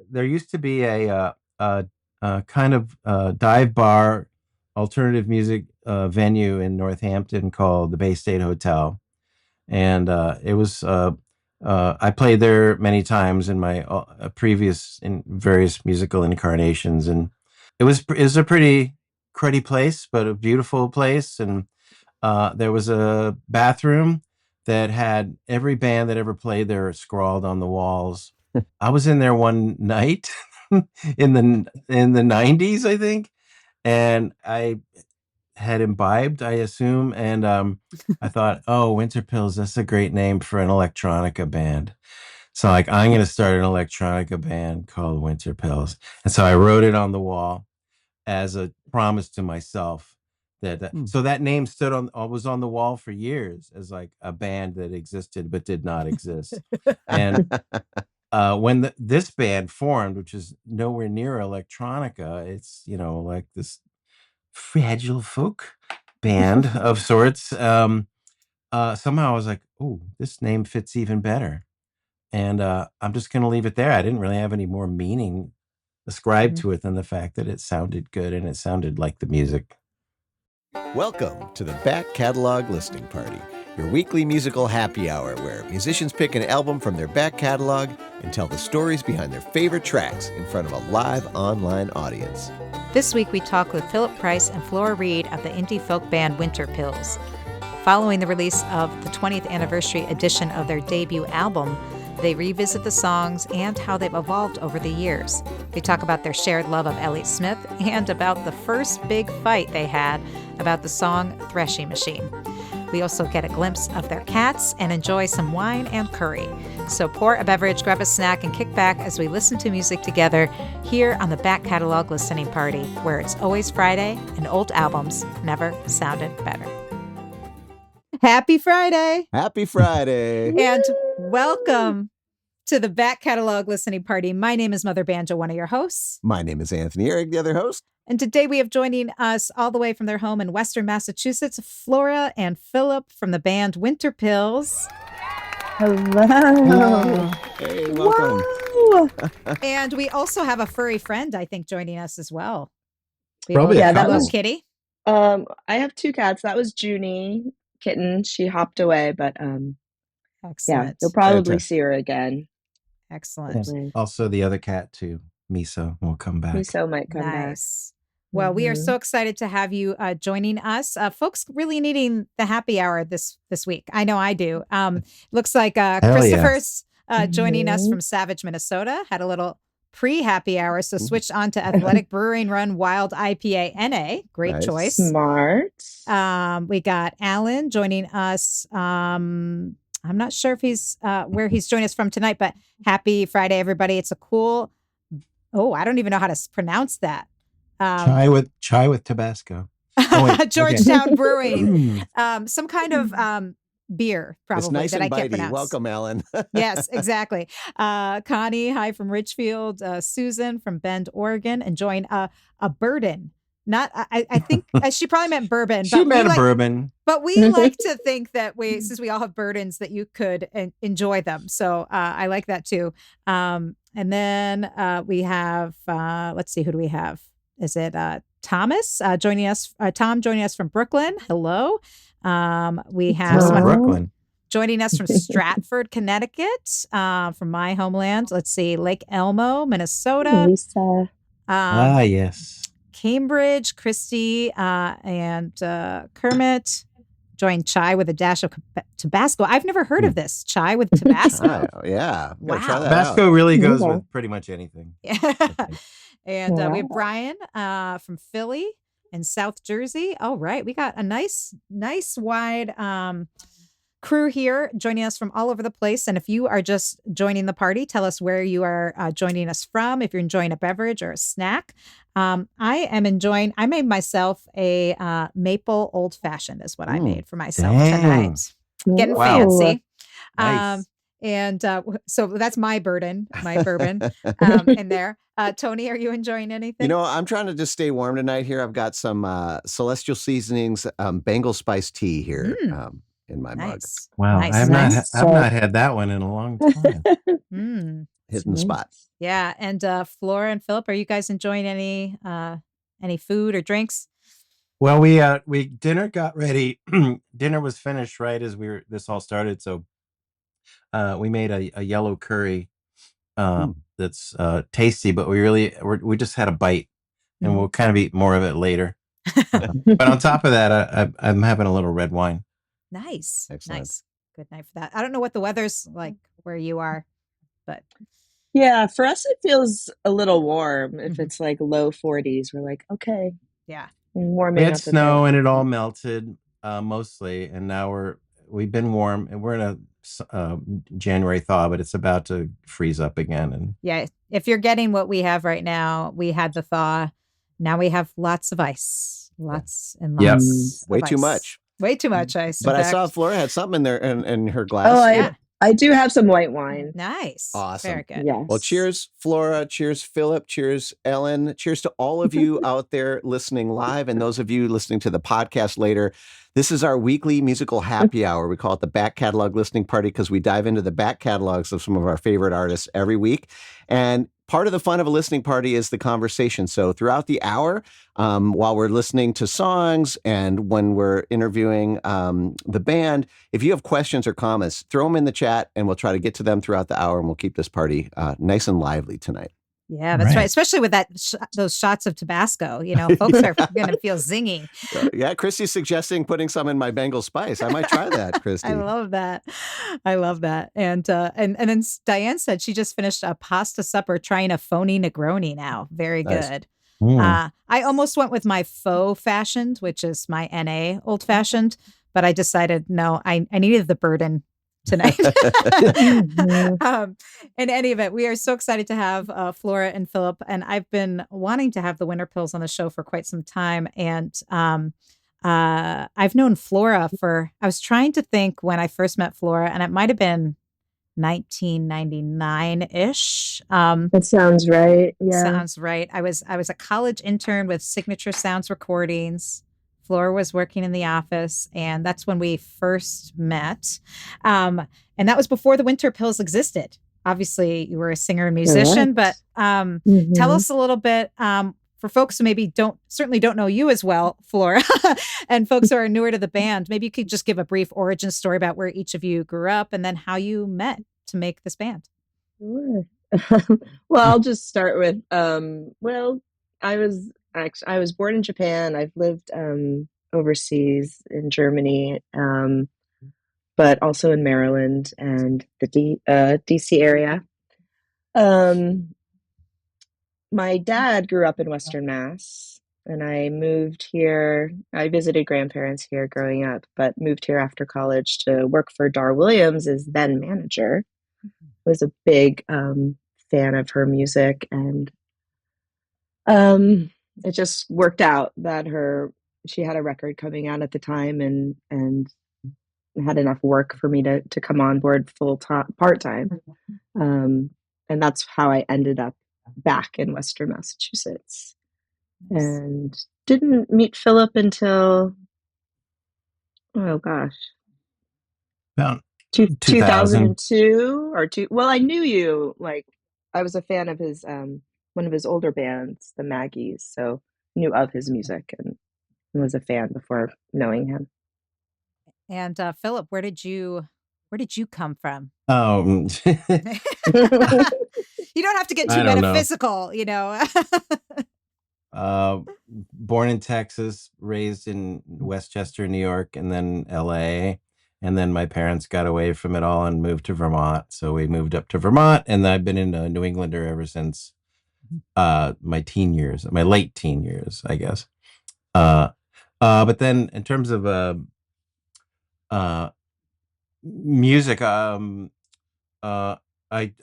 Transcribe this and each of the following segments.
there used to be a kind of dive bar alternative music venue in Northampton called the Bay State Hotel, and it was I played there many times in my previous in various musical incarnations, and it was a pretty cruddy place, but a beautiful place, and there was a bathroom that had every band that ever played there scrawled on the walls. I was in there one night in the 90s, I think, and I had imbibed, I assume, and I thought, oh, Winterpills, that's a great name for an electronica band. So like, I'm going to start an electronica band called Winterpills, and so I wrote it on the wall as a promise to myself so that name stood on was on the wall for years as like a band that existed but did not exist. And when this band formed, which is nowhere near electronica, it's like this fragile folk band of sorts. Somehow I was like, oh, this name fits even better, and I'm just going to leave it there. I didn't really have any more meaning ascribed to it than the fact that it sounded good and it sounded like the music. Welcome to the Back Catalog Listening Party, your weekly musical happy hour where musicians pick an album from their back catalog and tell the stories behind their favorite tracks in front of a live online audience. This week we talk with Philip Price and Flora Reed of the indie folk band Winterpills. Following the release of the 20th anniversary edition of their debut album, they revisit the songs and how they've evolved over the years. They talk about their shared love of Elliott Smith and about the first big fight they had about the song Threshing Machine. We also get a glimpse of their cats and enjoy some wine and curry. So pour a beverage, grab a snack, and kick back as we listen to music together here on the Back Catalog Listening Party, where it's always Friday and old albums never sounded better. Happy Friday! Happy Friday! And welcome to the Back Catalog Listening Party. My name is Mother Banjo, one of your hosts. My name is Anthony Ihrig, the other host. And today we have joining us all the way from their home in Western Massachusetts, Flora and Philip from the band Winterpills. Hello. Hey, welcome. And we also have a furry friend, I think, joining us as well. Probably a that was Kitty. I have two cats. That was Junie, kitten. She hopped away, but Excellent. yeah, you'll probably see her again. Excellent. And also the other cat too, Miso, will come back. Miso might come back. Well, we are so excited to have you joining us. Folks really needing the happy hour this week. I know I do. Looks like Christopher's joining us from Savage, Minnesota. Had a little pre-happy hour, so switched on to Athletic Brewing Run Wild IPA NA. Great choice. Smart. We got Alan joining us. I'm not sure if he's where he's joining us from tonight, but happy Friday, everybody. It's a cool, I don't even know how to pronounce that. Chai with Tabasco. Georgetown Brewing. Some kind of beer, probably, it's nice that and I can't bitey. pronounce. Welcome, Ellen. Yes, exactly. Connie, hi from Richfield. Susan from Bend, Oregon, enjoying a bourbon. Not, I think she probably meant bourbon. She meant bourbon. But we like to think that since we all have burdens, that you could enjoy them. So I like that too. And then we have, let's see, who do we have? Is it Thomas joining us? Tom joining us from Brooklyn. Hello. We have someone Brooklyn joining us from Stratford, Connecticut, from my homeland. Let's see, Lake Elmo, Minnesota. Lisa. Yes. Cambridge, Christy, and Kermit. Joined chai with a dash of Tabasco. I've never heard of this. Chai with Tabasco. Yeah. Wow. Try that Tabasco out. really goes with pretty much anything. And we have Brian from Philly and South Jersey. All right. We got a nice wide crew here joining us from all over the place. And if you are just joining the party, tell us where you are joining us from. If you're enjoying a beverage or a snack. I made myself a maple old fashioned is what I made for myself tonight. Getting fancy. Nice. And so that's my bourbon in there. Tony, are you enjoying anything? I'm trying to just stay warm tonight here. I've got some Celestial Seasonings Bengal Spice Tea here in my mug. Wow. Nice. I've not had that one in a long time. hitting the spot. Yeah. And Flora and Philip, are you guys enjoying any food or drinks? Well, we dinner got ready. Dinner was finished right as this all started. So we made a yellow curry that's tasty, but we just had a bite, and we'll kind of eat more of it later. But on top of that, I'm having a little red wine. Nice. Excellent. Nice. Good night for that. I don't know what the weather's like where you are, but Yeah, for us it feels a little warm. If it's like low 40s, we're like, okay, yeah. warming We had up a snow bit. and it all melted mostly, and now we've been warm, and we're in a January thaw, but it's about to freeze up again. And Yeah. If you're getting what we have right now, we had the thaw. Now we have lots of ice. Lots and Yep. lots. Way of too ice. much. Way too much ice. But in I saw fact. Flora had something in there in her glass. Oh, Yeah. I do have some white wine. Nice. Awesome. Very good. Yes. Well, cheers, Flora. Cheers, Philip. Cheers, Ellen. Cheers to all of you out there listening live and those of you listening to the podcast later. This is our weekly musical happy hour. We call it the Back Catalog Listening Party because we dive into the back catalogs of some of our favorite artists every week. And part of the fun of a listening party is the conversation. So throughout the hour, while we're listening to songs and when we're interviewing the band, if you have questions or comments, throw them in the chat and we'll try to get to them throughout the hour, and we'll keep this party nice and lively tonight. Yeah, that's right. Especially with those shots of Tabasco, folks are going to feel zingy. Yeah, Christy's suggesting putting some in my Bengal spice. I might try that, Christy. I love that. And then Diane said she just finished a pasta supper trying a phony Negroni now. Very good. I almost went with my faux fashioned, which is my NA old fashioned, but I decided no, I needed the burden tonight. In any event, we are so excited to have Flora and Philip, and I've been wanting to have the Winterpills on the show for quite some time. And I've known Flora I was trying to think when I first met Flora, and it might have been 1999-ish. That sounds right. Yeah. Sounds right. I was a college intern with Signature Sounds Recordings. Flora was working in the office, and that's when we first met. And that was before the Winterpills existed. Obviously, you were a singer and musician, but tell us a little bit for folks who maybe certainly don't know you as well, Flora, and folks who are newer to the band. Maybe you could just give a brief origin story about where each of you grew up and then how you met to make this band. Sure. Well, I'll just start with, I was born in Japan. I've lived overseas in Germany, but also in Maryland and the DC area. My dad grew up in Western Mass, and I moved here. I visited grandparents here growing up, but moved here after college to work for Dar Williams as then manager. I was a big fan of her music, and it just worked out that she had a record coming out at the time and had enough work for me to come on board part-time. And that's how I ended up back in Western Massachusetts. Nice. And didn't meet Philip until, oh gosh, about 2002 or two. Well, I knew you, like I was a fan of his one of his older bands, the Maggies, so knew of his music and was a fan before knowing him. And Philip, where did you come from? Oh, you don't have to get too metaphysical, Born in Texas, raised in Westchester, New York, and then LA. And then my parents got away from it all and moved to Vermont. So we moved up to Vermont, and I've been in New Englander ever since my late teen years, I guess. But then in terms of music, I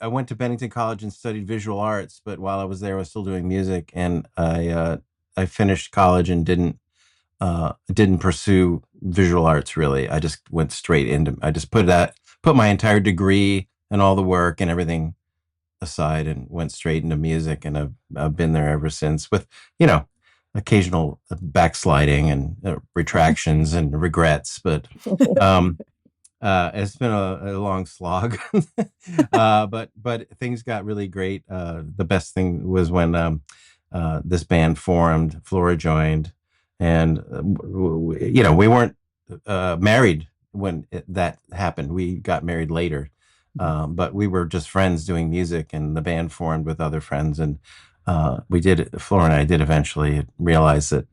went to Bennington College and studied visual arts, but while I was there, I was still doing music, and I finished college and didn't pursue visual arts really. I just went straight into. I just put my entire degree and all the work and everything aside and went straight into music, and I've been there ever since with occasional backsliding and retractions and regrets, but It's been a long slog, but things got really great. The best thing was when this band formed. Flora joined, and we weren't married when that happened. We got married later, but we were just friends doing music, and the band formed with other friends, and we did. Flora and I did eventually realize that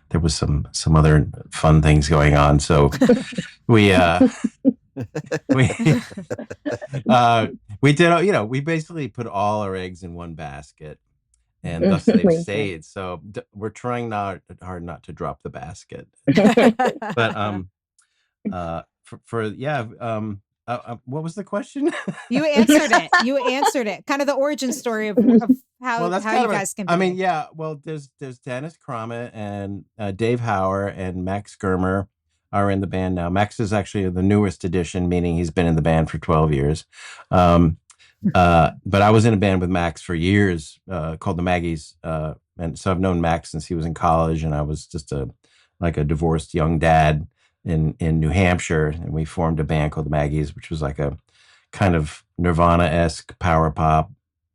there was some other fun things going on, so we we uh we did we basically put all our eggs in one basket, and thus they've stayed. So we're trying not hard not to drop the basket. But for yeah what was the question? You answered it. You answered it. Kind of the origin story of how Well, that's how kind you of guys can. I mean, yeah. Well, there's Dennis Crommett and Dave Hauer and Max Germer are in the band now. Max is actually the newest addition, meaning he's been in the band for 12 years. But I was in a band with Max for years called the Maggies, and so I've known Max since he was in college, and I was just like a divorced young dad in New Hampshire, and we formed a band called the Maggies, which was like a kind of Nirvana-esque power pop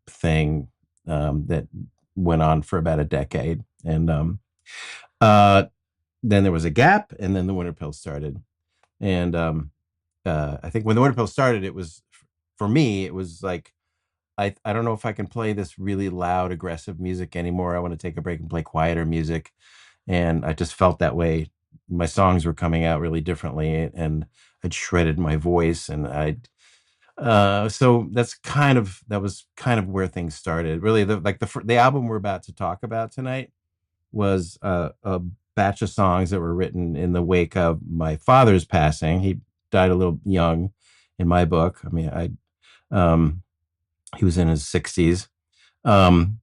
thing that went on for about a decade. And then there was a gap, and then the Winterpills started. And I think when the Winterpills started, it was, for me, it was like, I don't know if I can play this really loud, aggressive music anymore. I want to take a break and play quieter music. And I just felt that way. My songs were coming out really differently, and I'd shredded my voice, and so that was kind of where things started. Really, the album we're about to talk about tonight was a batch of songs that were written in the wake of my father's passing. He died a little young, in my book. I mean, he was in his 60s, and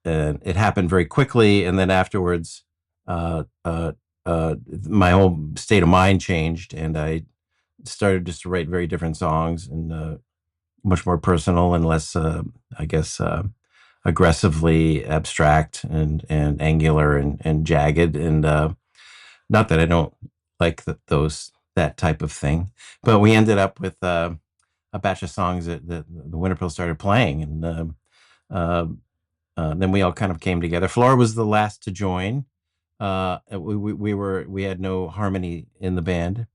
it happened very quickly. And then afterwards, my whole state of mind changed, and I started just to write very different songs, and much more personal and less, I guess, aggressively abstract and angular and jagged. And not that I don't like that type of thing, but we ended up with a batch of songs that the Winterpills started playing, and then we all kind of came together. Flora was the last to join. We had no harmony in the band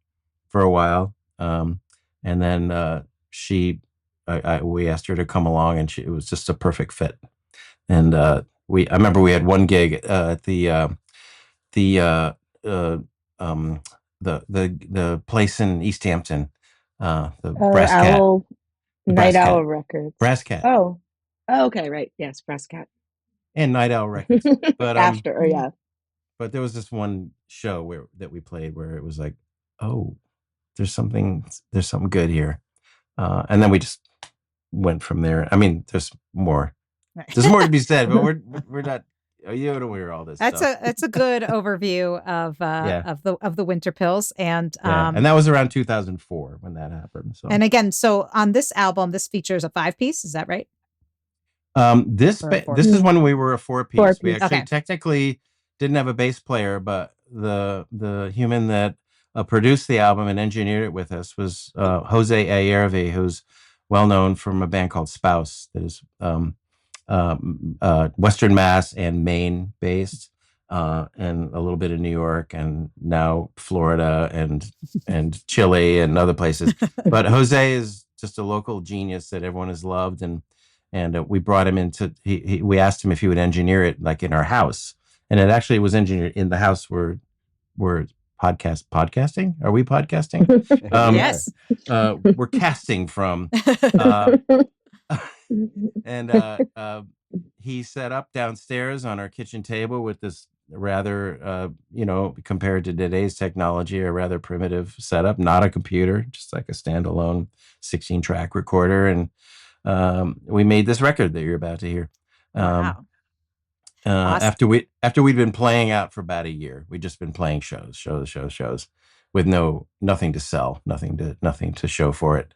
for a while, and then we asked her to come along, and it was just a perfect fit. And I remember we had one gig at the place in East Hampton, the Brass Cat. Night Owl Records. Brass Cat. Oh, okay, right. Yes, Brass Cat. And Night Owl Records. But yeah. But there was this one show that we played where it was like, oh, there's something good here. And then we just went from there. I mean, there's more. There's more to be said, but we're not. You don't hear all this. That's a good overview of the Winterpills, and and that was around 2004 when that happened. So, and again, so on this album, this features a 5-piece. Is that right? This is when we were a 4-piece. We actually Okay. technically didn't have a bass player, but the human that produced the album and engineered it with us was Jose Ayervi, who's well known from a band called Spouse that is Western Mass and Maine based, and a little bit of New York, and now Florida and Chile and other places. But Jose is just a local genius that everyone has loved, and we brought him into. We asked him if he would engineer it like in our house, and it actually was engineered in the house where we're podcasting. Are we podcasting? Yes. We're casting from. And he set up downstairs on our kitchen table with this rather, compared to today's technology, a rather primitive setup, not a computer, just like a standalone 16-track recorder. And we made this record that you're about to hear. Wow. Awesome. After we'd been playing out for about a year, we'd just been playing shows with nothing to sell, nothing to show for it.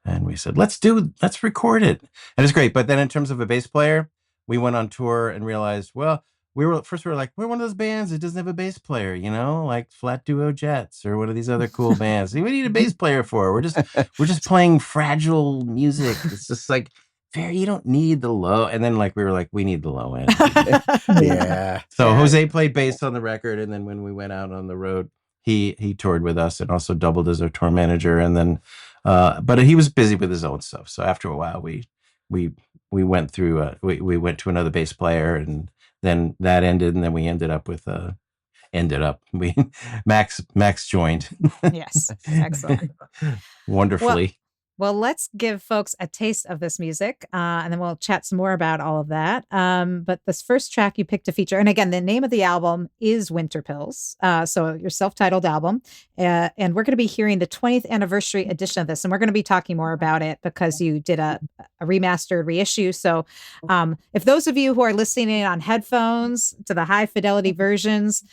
And we said, let's record it. And it's great. But then in terms of a bass player, we went on tour and realized, well, we were like, we're one of those bands that doesn't have a bass player, like Flat Duo Jets or one of these other cool bands. We need a bass player for. We're just playing fragile music. It's just like you don't need the low. And then like we were like, we need the low end. Yeah. So Jose played bass on the record, and then when we went out on the road, he toured with us and also doubled as our tour manager. And then, but he was busy with his own stuff. So after a while, we went through. We went to another bass player, and then that ended, and then we ended up with we Max joined. Yes, excellent. Wonderfully. Well, let's give folks a taste of this music, and then we'll chat some more about all of that. But this first track you picked to feature, and again, the name of the album is Winterpills, so your self-titled album, and we're going to be hearing the 20th anniversary edition of this, and we're going to be talking more about it because you did a remastered reissue. So if those of you who are listening in on headphones to the high fidelity versions,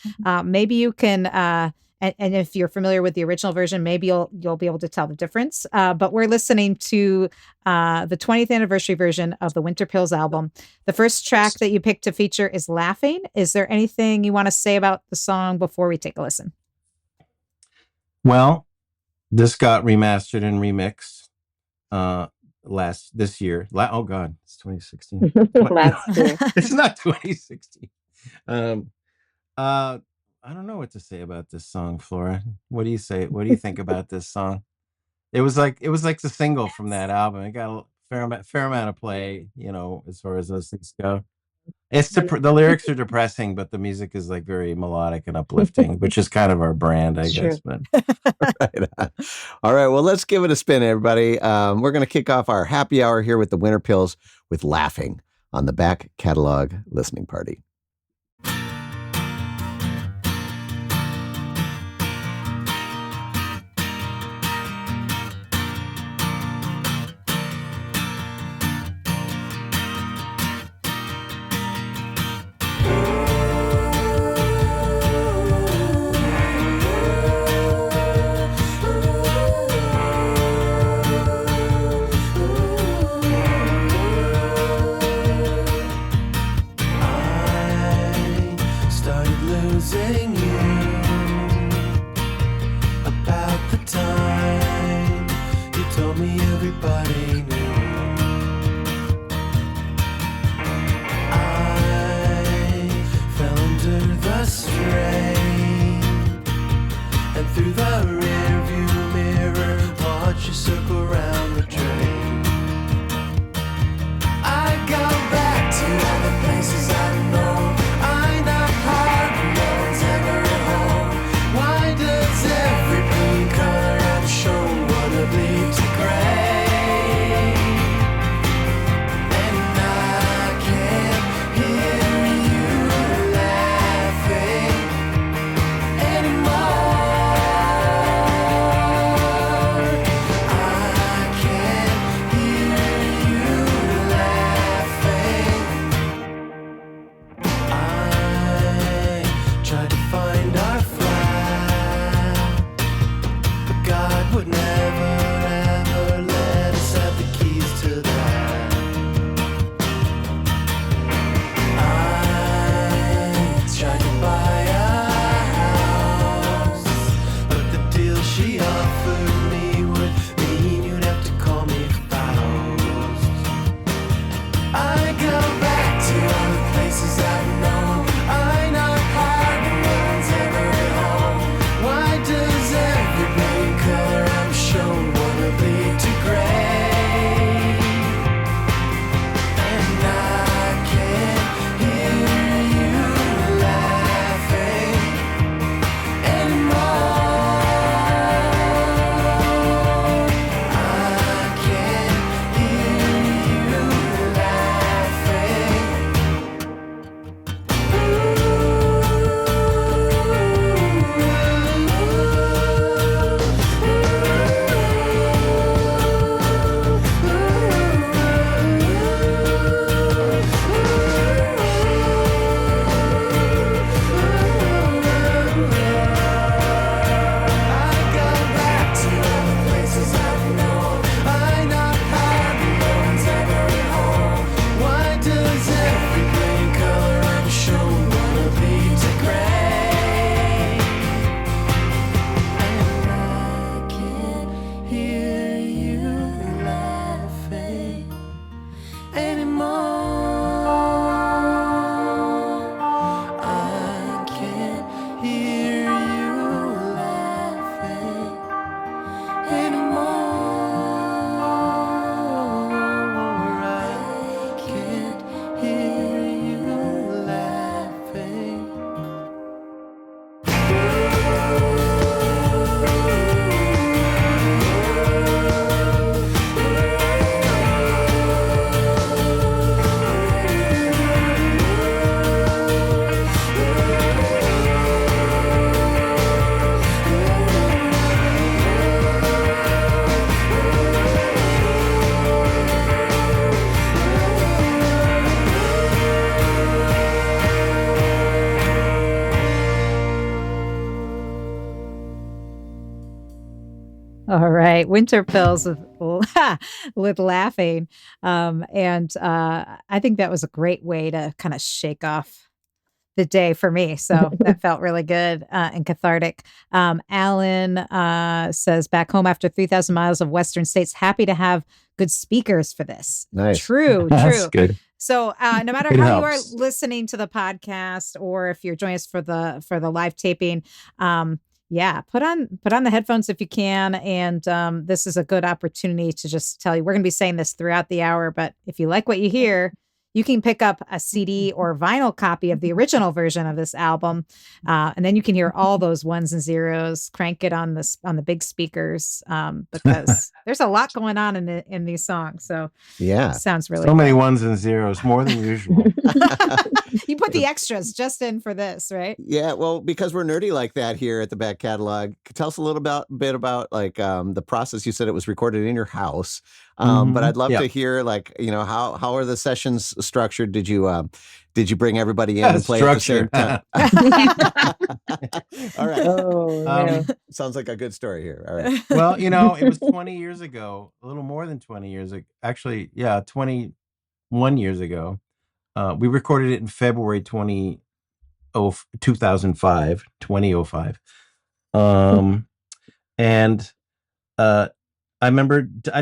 maybe you can... And if you're familiar with the original version, maybe you'll be able to tell the difference. But we're listening to the 20th anniversary version of the Winterpills album. The first track that you picked to feature is Laughing. Is there anything you want to say about the song before we take a listen? Well, this got remastered and remixed this year. Oh God, it's 2016. Last year. It's not 2016. I don't know what to say about this song, Flora. What do you say? What do you think about this song? It was like the single from that album. It got a fair amount of play, as far as those things go. It's the lyrics are depressing, but the music is like very melodic and uplifting, which is kind of our brand, I guess. But Right on. All right, well, let's give it a spin, everybody. We're going to kick off our happy hour here with the Winterpills with Laughing on the Back Catalog Listening Party. Show right. Winterpills with laughing. And I think that was a great way to kind of shake off the day for me. So that felt really good and cathartic. Alan says, back home after 3,000 miles of Western states, happy to have good speakers for this. Nice. True, That's true. good. So no matter It how you are helps. listening to the podcast, or if you're joining us for the live taping, yeah, put on the headphones if you can. And this is a good opportunity to just tell you, we're going to be saying this throughout the hour, but if you like what you hear, you can pick up a CD or vinyl copy of the original version of this album, and then you can hear all those ones and zeros. Crank it on the big speakers, because there's a lot going on in these songs. So Yeah. sounds really So many good. ones and zeros, more than usual. You put the extras just in for this, right? Yeah, well, because we're nerdy like that here at the Back Catalog, tell us a little bit about like the process. You said it was recorded in your house, but I'd love Yeah. to hear like how are the sessions structured? Did you bring everybody in and play at the same time? All right. Oh, no. Sounds like a good story here. All right. Well, it was 20 years ago, a little more than 20 years ago. Actually, yeah, 21 years ago. We recorded it in February 2005. And I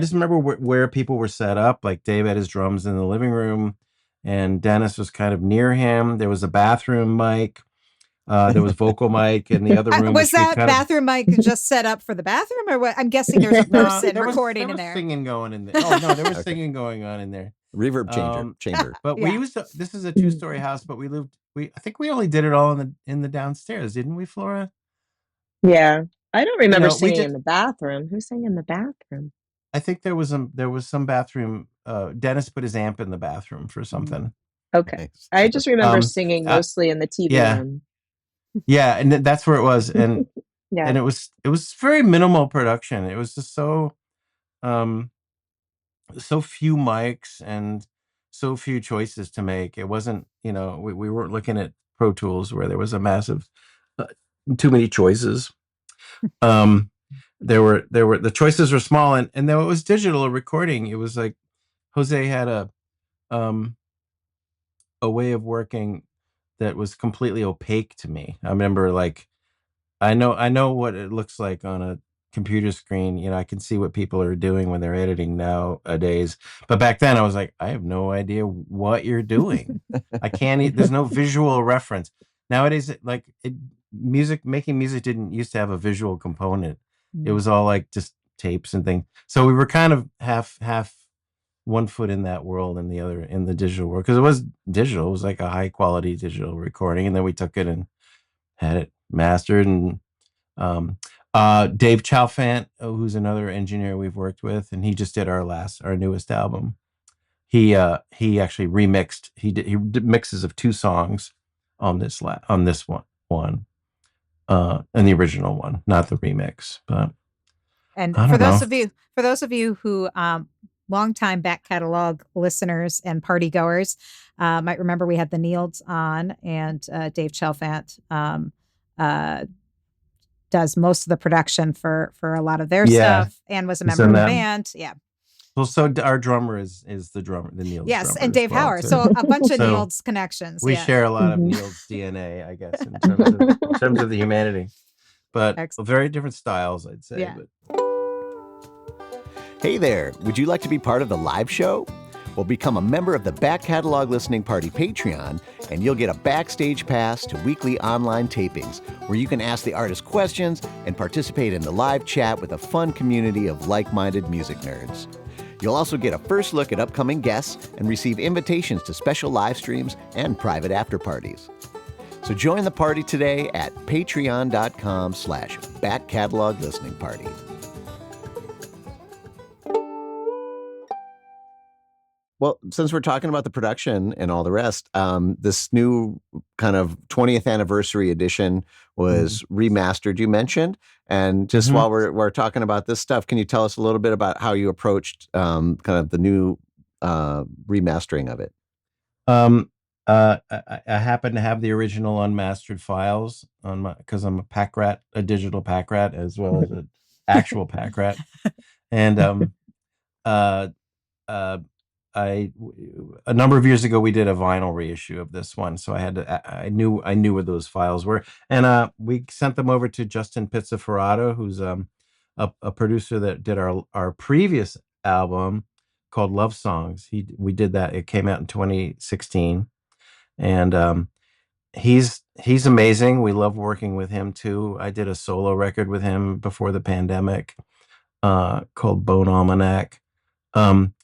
just remember where people were set up. Like Dave had his drums in the living room, and Dennis was kind of near him. There was a bathroom mic. There was vocal mic in the other room. Was that bathroom mic just set up for the bathroom, or what? I'm guessing there's a person recording in there. Singing going in there. Oh no, there was singing going on in there. Reverb chamber. But Yeah. this is a 2-story house, but I think we only did it all in the downstairs, didn't we, Flora? Yeah. I don't remember we singing did- in the bathroom. Who sang in the bathroom? I think there was some bathroom. Dennis put his amp in the bathroom for something. Okay. Nice. I just remember Um, singing mostly in the TV yeah. room. Yeah, and that's where it was, and Yeah. and it was very minimal production. It was just so few mics and so few choices to make. It wasn't, we weren't looking at Pro Tools where there was a massive too many choices. There were the choices were small, and though it was digital recording, it was like Jose had a way of working that was completely opaque to me. I remember, like, I know what it looks like on a computer screen. I can see what people are doing when they're editing nowadays. But back then I was like, I have no idea what you're doing. I can't there's no visual reference. Nowadays, making music didn't used to have a visual component. It was all like just tapes and things. So we were kind of half one foot in that world and the other in the digital world, because it was digital. It was like a high quality digital recording, and then we took it and had it mastered. And Dave Chalfant, who's another engineer we've worked with, and he just did our newest album. He actually remixed. He did mixes of 2 songs on this one, and the original one, not the remix. But And I for don't those of you who longtime back catalog listeners and party goers might remember, we had the Nields on, and Dave Chalfant does most of the production for a lot of their stuff, and was a member of the band. Yeah. Well, so our drummer is the drummer, the Nields. Yes, drummer and as Dave well, Howard. too. So a bunch of So Nields connections. We yeah. share a lot of Nields DNA, I guess, in terms of the humanity, but very different styles, I'd say. Yeah. But. Hey there, would you like to be part of the live show? Well, become a member of the Back Catalog Listening Party Patreon, and you'll get a backstage pass to weekly online tapings, where you can ask the artist questions and participate in the live chat with a fun community of like-minded music nerds. You'll also get a first look at upcoming guests and receive invitations to special live streams and private after parties. So join the party today at patreon.com/Back Catalog Listening Party. Well, since we're talking about the production and all the rest, this new kind of 20th anniversary edition was remastered, you mentioned. And just while we're talking about this stuff, can you tell us a little bit about how you approached kind of the new remastering of it? I happen to have the original unmastered files on because I'm a digital pack rat, as well as actual pack rat. And uh, uh, a number of years ago we did a vinyl reissue of this one, so I knew where those files were, and we sent them over to Justin Pizzaferrato, who's a producer that did our previous album called Love Songs. We did that. It came out in 2016, and he's amazing. We love working with him too. I did a solo record with him before the pandemic, called Bone Almanac. Um,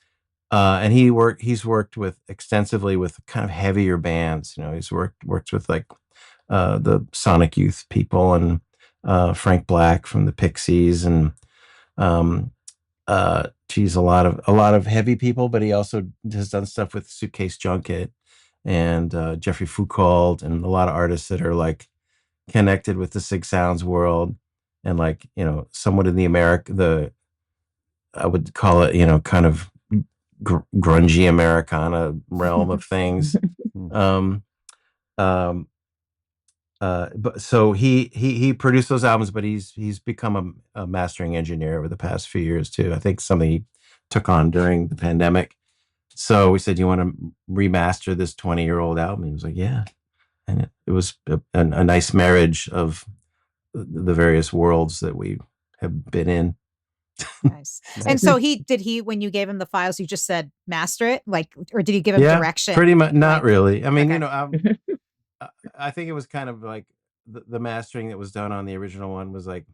and he's worked with extensively with kind of heavier bands. He's worked with like the Sonic Youth people and Frank Black from the Pixies, and um, geez, a lot of heavy people. But he also has done stuff with Suitcase Junket and Jeffrey Foucault, and a lot of artists that are like connected with the Sig Sounds world, and like somewhat in the I would call it kind of grungy Americana realm of things. um, um, but so he produced those albums, but he's become a mastering engineer over the past few years too. I think something he took on during the pandemic. So we said, "You want to remaster this 20-year-old album?" He was like, "Yeah," and it was a nice marriage of the various worlds that we have been in. Nice. And so when you gave him the files, you just said master it, like, or did he give him direction? Pretty much. Not like, really. I mean, okay. I think it was kind of like the mastering that was done on the original one was like,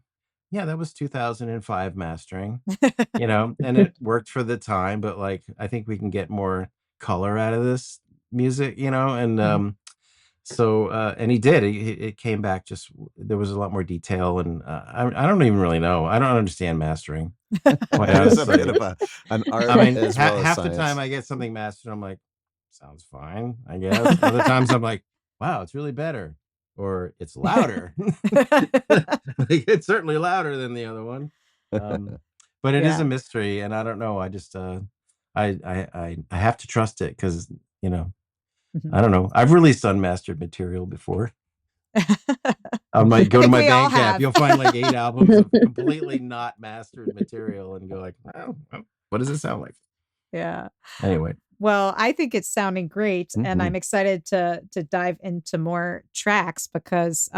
yeah, that was 2005 mastering, and it worked for the time, but like, I think we can get more color out of this music, and so, and he did, it came back, just, there was a lot more detail, and I don't even really know. I don't understand mastering. Quite It is a honestly. bit of an art I mean, as well as half science. the time I get something mastered, I'm like, sounds fine, I guess. Other times I'm like, wow, it's really better, or it's louder. Like, it's certainly louder than the other one. But it is a mystery, and I don't know. I just I have to trust it, because I don't know. I've released unmastered material before. I might go to my Bandcamp. You'll find like 8 albums of completely not mastered material, and go like, oh, what does it sound like? Yeah. Anyway. Well, I think it's sounding great, and I'm excited to dive into more tracks, because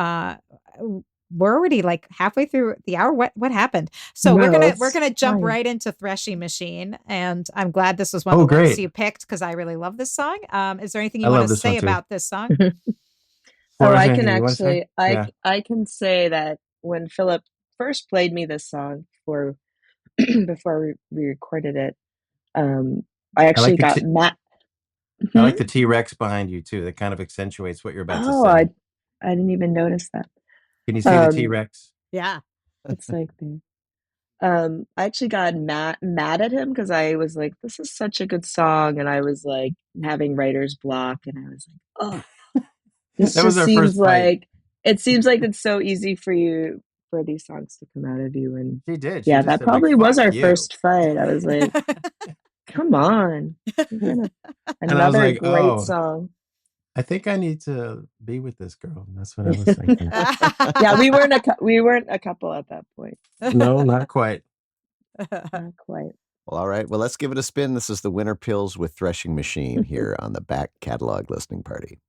we're already like halfway through the hour. What happened? So we're gonna jump right into Threshing Machine, and I'm glad this was one of the ones you picked, because I really love this song. Is there anything you want to say about this song? Flora, I can actually, I can say that when Philip first played me this song before we recorded it, I actually got Matt. I like the T-Rex behind you too. That kind of accentuates what you're about to say. I didn't even notice that. Can you see the T-Rex? Yeah. It's like there. I actually got mad at him, because I was like, this is such a good song, and I was like having writer's block, and I was like, oh, this just seems like it's so easy for these songs to come out of you. And she did. Yeah, that probably was our first fight. I was like, come on. Another great song. I think I need to be with this girl. That's what I was thinking. Yeah, we weren't a couple at that point. No, not quite. Not quite. Well, all right. Well, let's give it a spin. This is the Winterpills with Threshing Machine here on the Back Catalog Listening Party.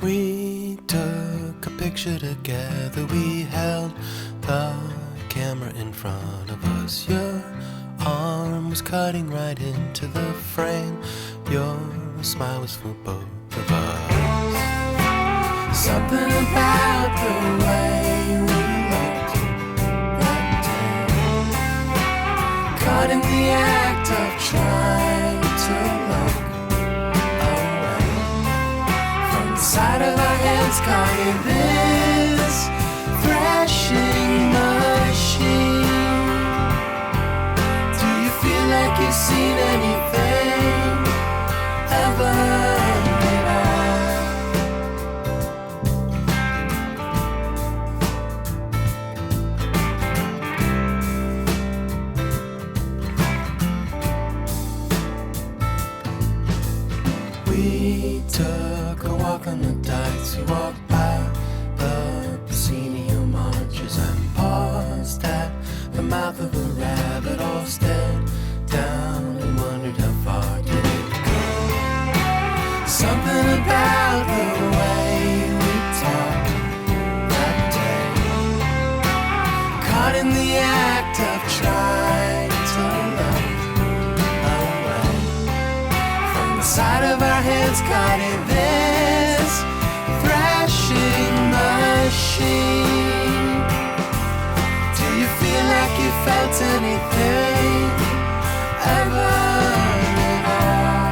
We took a picture together, we held the camera in front of us. Your arm was cutting right into the frame, your smile was for both of us. Something about the way we looked that day, caught in the act of trying to look side of our hands caught in this threshing machine. Do you feel like you've seen anything ever at all? We took a walk on the dikes. We walked by the proscenio marches and paused at the mouth of a rabbit hole, stared down and wondered how far did it go. Something about the way we talked that day, caught in the act of trying to side of our hands caught in this threshing machine. Do you feel like you felt anything ever at all?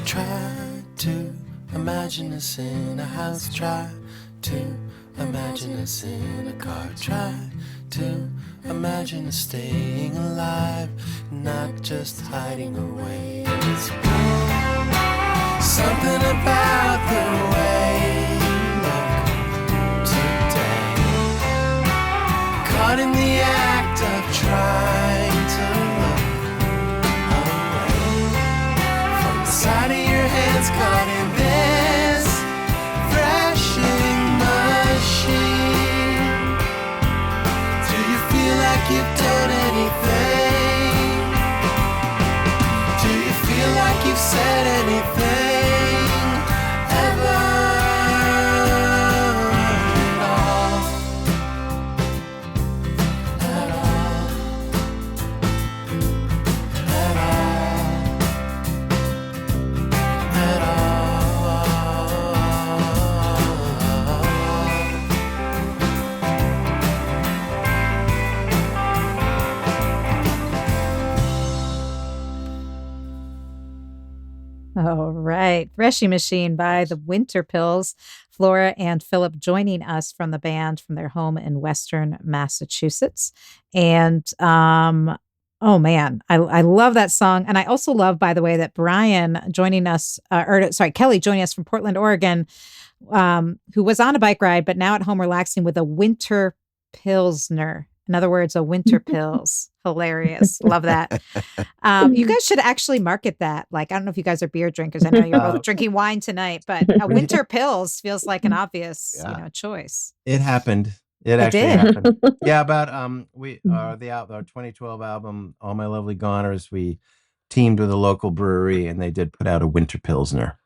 Try to imagine us in a house, try to imagine us in a car, try to imagine us staying alive, not just hiding away. It's something about the way you look today, caught in the act of trying to look away from the side of your hands, caught in this threshing machine. Do you feel like you've done anything? Do you feel like you've said anything ever at all? At all. At all. At All right. Threshing Machine by the Winterpills. Flora and Philip joining us from the band from their home in Western Massachusetts. And oh man, I love that song. And I also love, by the way, that Brian joining us, Kelly joining us from Portland, Oregon, who was on a bike ride, but now at home relaxing with a winter pilsner. In other words, a Winterpills. Hilarious. Love that. You guys should actually market that. Like, I don't know if you guys are beer drinkers. I know you're both drinking wine tonight, but a Winterpills feels like an obvious, choice. It happened. It actually did. happened. Yeah, about our 2012 album, All My Lovely Goners, we teamed with a local brewery and they did put out a winter pilsner.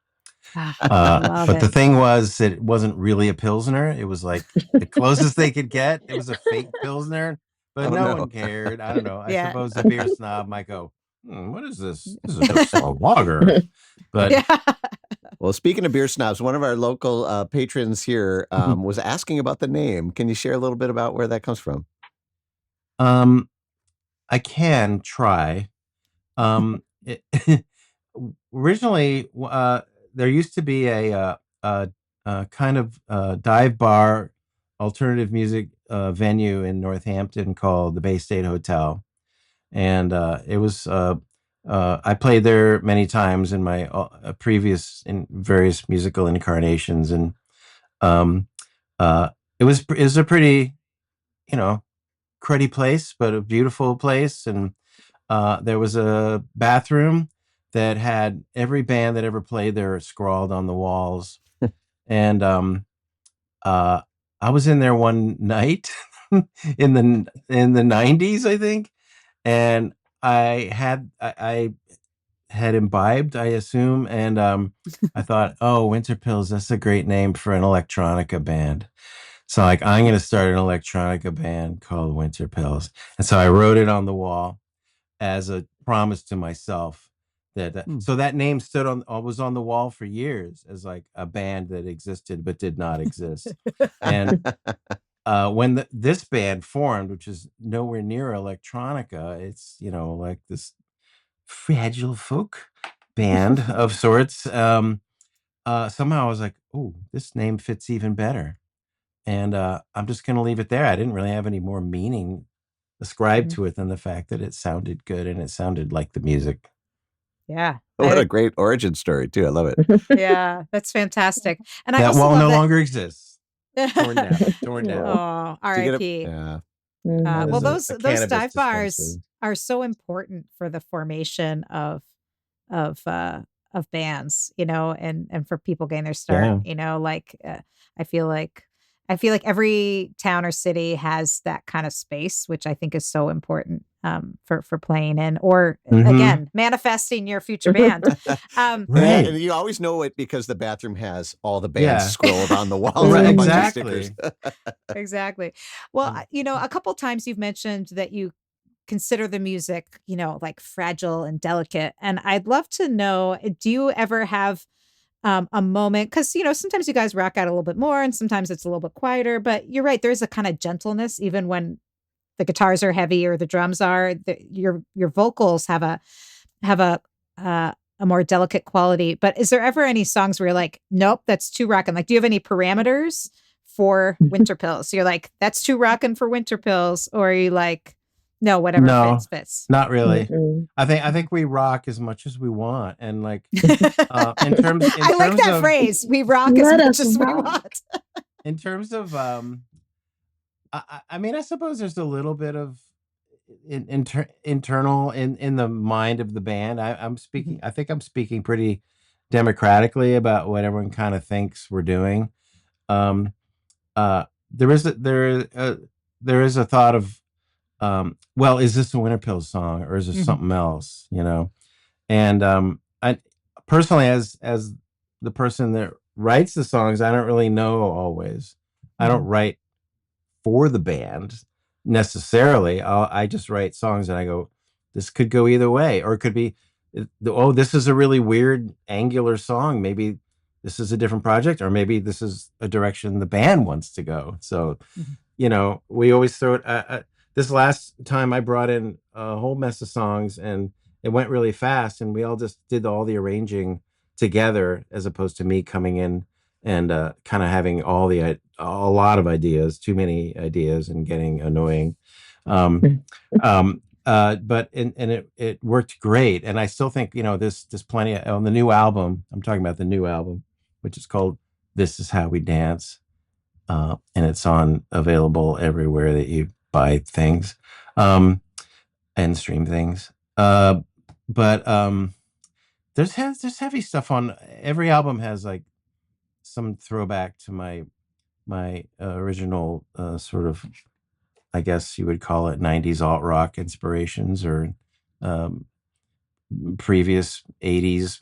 But the thing was, it wasn't really a pilsner. It was like the closest they could get. It was a fake pilsner, but no one cared. I don't know. I suppose the beer snob might go, "What is this? This is just a lager." But well, speaking of beer snobs, one of our local patrons here was asking about the name. Can you share a little bit about where that comes from? I can try. Originally, there used to be a kind of dive bar alternative music venue in Northampton called the Bay State Hotel, and it was I played there many times in my in various musical incarnations, and it was a pretty cruddy place, but a beautiful place, and there was a bathroom that had every band that ever played there scrawled on the walls. And I was in there one night in the 90s, I think, and I had imbibed, I assume, and I thought, oh, Winterpills, that's a great name for an electronica band. So I'm going to start an electronica band called Winterpills. And so I wrote it on the wall as a promise to myself so that name was on the wall for years as like a band that existed but did not exist. And when this band formed, which is nowhere near electronica, it's like this fragile folk band of sorts. Somehow I was like, oh, this name fits even better, and I'm just going to leave it there. I didn't really have any more meaning ascribed to it than the fact that it sounded good and it sounded like the music. Yeah. What a great origin story, too. I love it. Yeah, that's fantastic. And I That also wall love no that. longer exists. Torn down. Torn down. Oh, R.I.P. Yeah. That Well, is those cannabis dive bars dispensary. are so important for the formation of of bands, and for people getting their start. Yeah. I feel like every town or city has that kind of space, which I think is so important for playing in, or again, manifesting your future band. Yeah, Right. and you always know it because the bathroom has all the bands Yeah. scrolled on the walls Right, with a bunch of stickers. exactly. Exactly. Well, a couple times you've mentioned that you consider the music, like fragile and delicate. And I'd love to know, do you ever have a moment? Because, sometimes you guys rock out a little bit more and sometimes it's a little bit quieter, but you're right. There's a kind of gentleness, even when the guitars are heavy or the drums are, your vocals have a more delicate quality. But is there ever any songs where you're like, nope, that's too rockin'? Like, do you have any parameters for Winterpills? So you're like, that's too rockin' for Winterpills, or are you like, no, whatever No, fits. not really. I think we rock as much as we want, and like in terms I like that phrase. We rock as much as we want. In terms of I mean, I suppose there's a little bit of internal in the mind of the band. I'm speaking. I think I'm speaking pretty democratically about what everyone kind of thinks we're doing. There is a thought of, well, is this a Winterpills song or is it something else? And I personally, as the person that writes the songs, I don't really know always. I don't write for the band necessarily. I just write songs and I go, this could go either way, or it could be, oh, this is a really weird angular song. Maybe this is a different project, or maybe this is a direction the band wants to go. So, we always throw it. This last time I brought in a whole mess of songs and it went really fast, and we all just did all the arranging together, as opposed to me coming in and kind of having a lot of ideas, too many ideas, and getting annoying. But it worked great, and I still think there's plenty on the new album. I'm talking about the new album, which is called "This Is How We Dance," and it's available everywhere that you buy things and stream things. But there's heavy stuff on every album. Has like some throwback to my original sort of, I guess you would call it, 90s alt rock inspirations, or previous 80s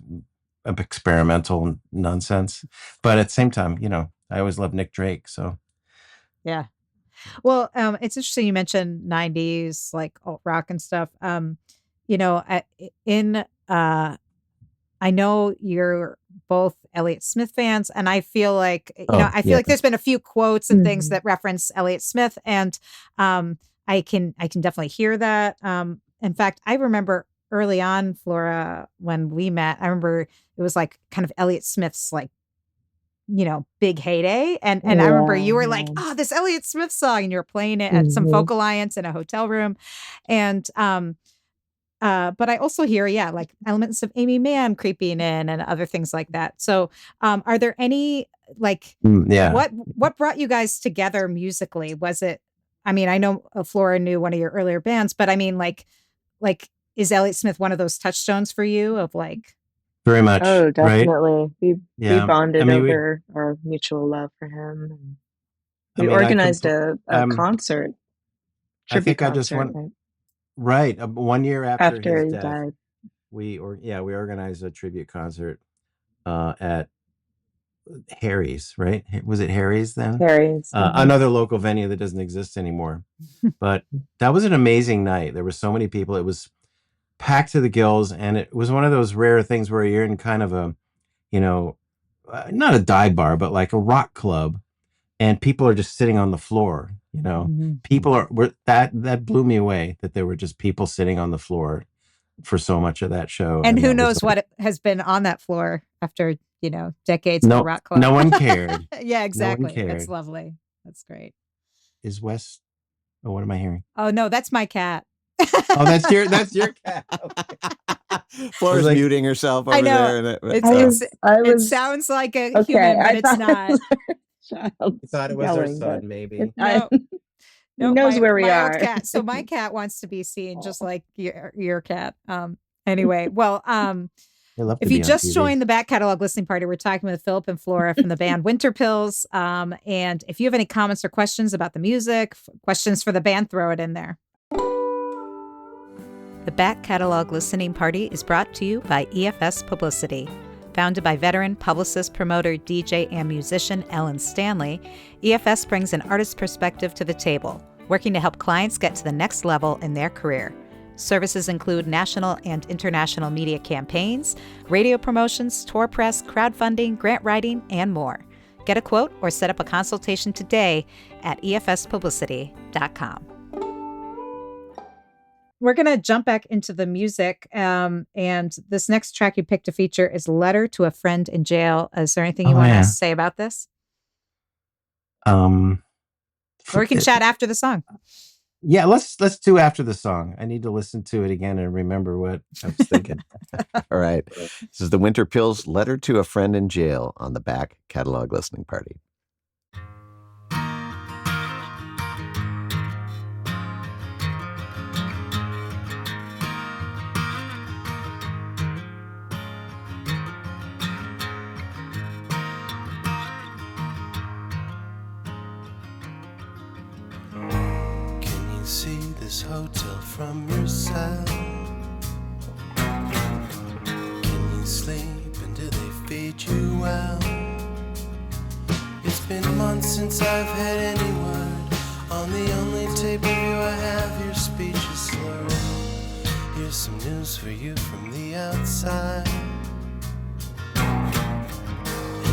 experimental nonsense. But at the same time, I always loved Nick Drake. So yeah. Well, it's interesting you mentioned 90s like alt rock and stuff. I know you're both Elliott Smith fans, and I feel like like there's been a few quotes and things that reference Elliott Smith, and I can definitely hear that. In fact, I remember early on, Flora, when we met, I remember it was like kind of Elliott Smith's like big heyday, and I remember you were like, oh, this Elliott Smith song, and you were playing it at some Folk Alliance in a hotel room, and but I also hear, like elements of Amy Mann creeping in and other things like that. So, are there any what brought you guys together musically? Was it? I mean, I know Flora knew one of your earlier bands, but I mean, like, is Elliott Smith one of those touchstones for you? Of like, very much. Oh, definitely. Right? We bonded over our mutual love for him. We organized a concert. I think I just went. Right. 1 year after his death, died. we organized a tribute concert at Harry's, right? Was it Harry's then? Harry's. Another local venue that doesn't exist anymore. But that was an amazing night. There were so many people. It was packed to the gills, and it was one of those rare things where you're in kind of a, not a dive bar, but like a rock club, and people are just sitting on the floor. People that blew me away, that there were just people sitting on the floor for so much of that show. And who knows what has been on that floor after, decades of the rock club. No one cared. Yeah, exactly. No one cared. That's lovely. That's great. Is Wes? Oh, what am I hearing? Oh no, that's my cat. Oh, that's your cat. Okay. Flora's like- muting herself over I know. there. And It sounds like a okay. human, but I it's thought not. it was our child I thought it was our yelling, son, but maybe. No, he knows where we my are. old cat. So my cat wants to be seen, just like your cat. Anyway, well, They love to if be you on just TV. joined the back catalog listening party, we're talking with Philip and Flora from the band Winterpills. And if you have any comments or questions about the music, questions for the band, throw it in there. The Back Catalog Listening Party is brought to you by EFS Publicity. Founded by veteran publicist, promoter, DJ, and musician Ellen Stanley, EFS brings an artist's perspective to the table, working to help clients get to the next level in their career. Services include national and international media campaigns, radio promotions, tour press, crowdfunding, grant writing, and more. Get a quote or set up a consultation today at efspublicity.com. We're going to jump back into the music. And this next track you picked to feature is Letter to a Friend in Jail. Is there anything you want to say about this? Or we can chat after the song. Yeah, let's do after the song. I need to listen to it again and remember what I was thinking. All right. This is the Winterpills Letter to a Friend in Jail on the Back Catalog Listening Party. See this hotel from your cell? Can you sleep and do they feed you well? It's been months since I've had any word. On the only tape of you I have, your speech is slurred. Here's some news for you from the outside.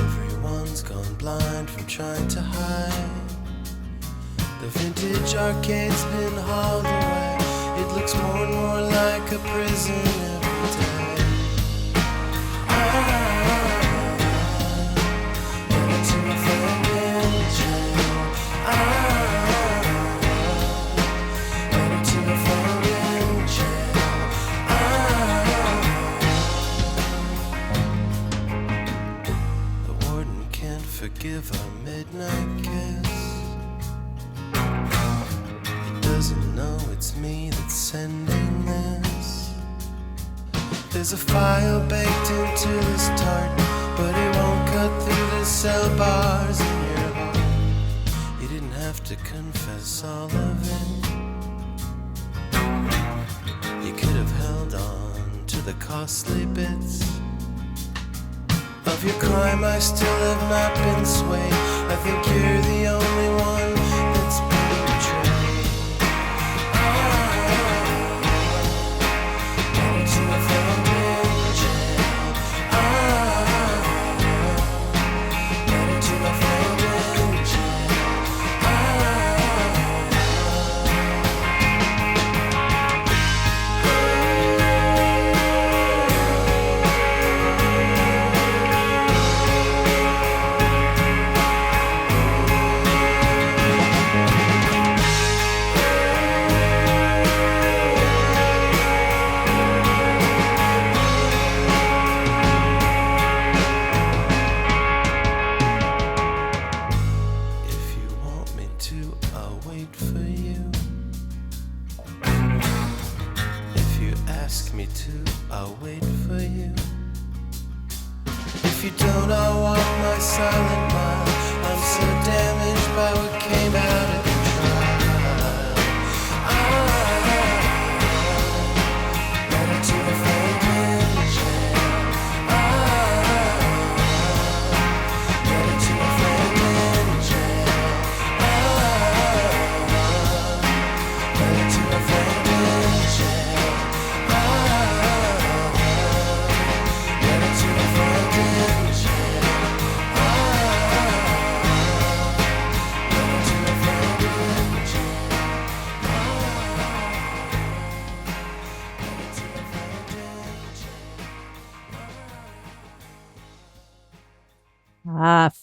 Everyone's gone blind from trying to hide. The vintage arcade's been hauled away. It looks more and more like a prison every day. Letter to a friend in jail. Letter to a friend in jail. The warden can't forgive our midnight kiss. Doesn't know it's me that's sending this. There's a file baked into this tart, but it won't cut through the cell bars in your heart. You didn't have to confess all of it. You could have held on to the costly bits of your crime. I still have not been swayed. I think you're the only one that's been betrayed.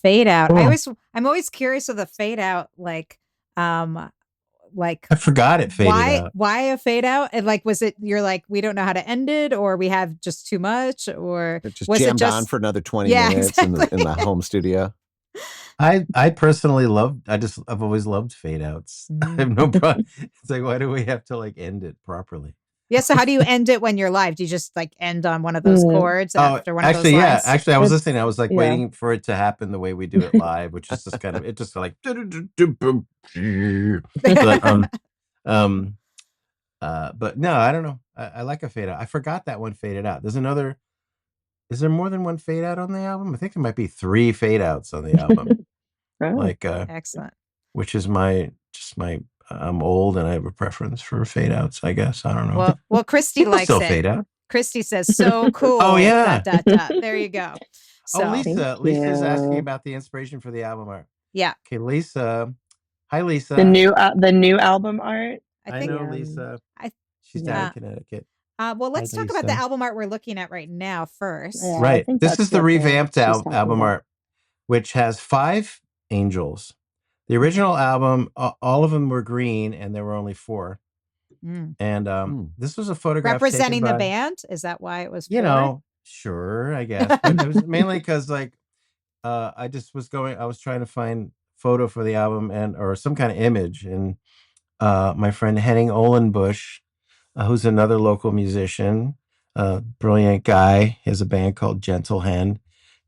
Fade out. Cool. I'm always curious of the fade out, like Like, I forgot it faded out. Why a fade out? And like, was it you're like, we don't know how to end it, or we have just too much, or It just was it jammed just on for another 20 Yeah, minutes in exactly. the home studio. I personally I've always loved fade outs. I have no problem. It's like, why do we have to like end it properly? Yeah. So how do you end it when you're live? Do you just like end on one of those chords after one of those Actually, lines? Actually, I was listening. I was like yeah. waiting for it to happen the way we do it live, which is just kind of it just like but no, I don't know. I like a fade out. I forgot that one faded out. There's another. Is there more than one fade out on the album? I think there might be 3 fade outs on the album. Oh. Like Excellent. which is my I'm old and I have a preference for fade outs, I guess. I don't know. Well, Christy People likes still it. fade out. Christy says, "So cool." Oh yeah. There you go. So, Oh, Thank Lisa's asking you. about the inspiration for the album art. yeah, Okay, Lisa. Hi, Lisa. The new album art. I I think. know Lisa. She's down in Connecticut. Well, let's talk about the album art we're looking at right now first. Yeah, I Right. think This that's is the what revamped she's talking album about. art, which has 5 angels. The original album, all of them were green, and there were only 4. And this was a photograph Representing taken the by, band. Is that why it was? you 4? know, sure, I guess, but it was mainly because like I was trying to find photo for the album or some kind of image, and my friend Henning Ohlenbusch, who's another local musician, brilliant guy. He has a band called Gentle Hen,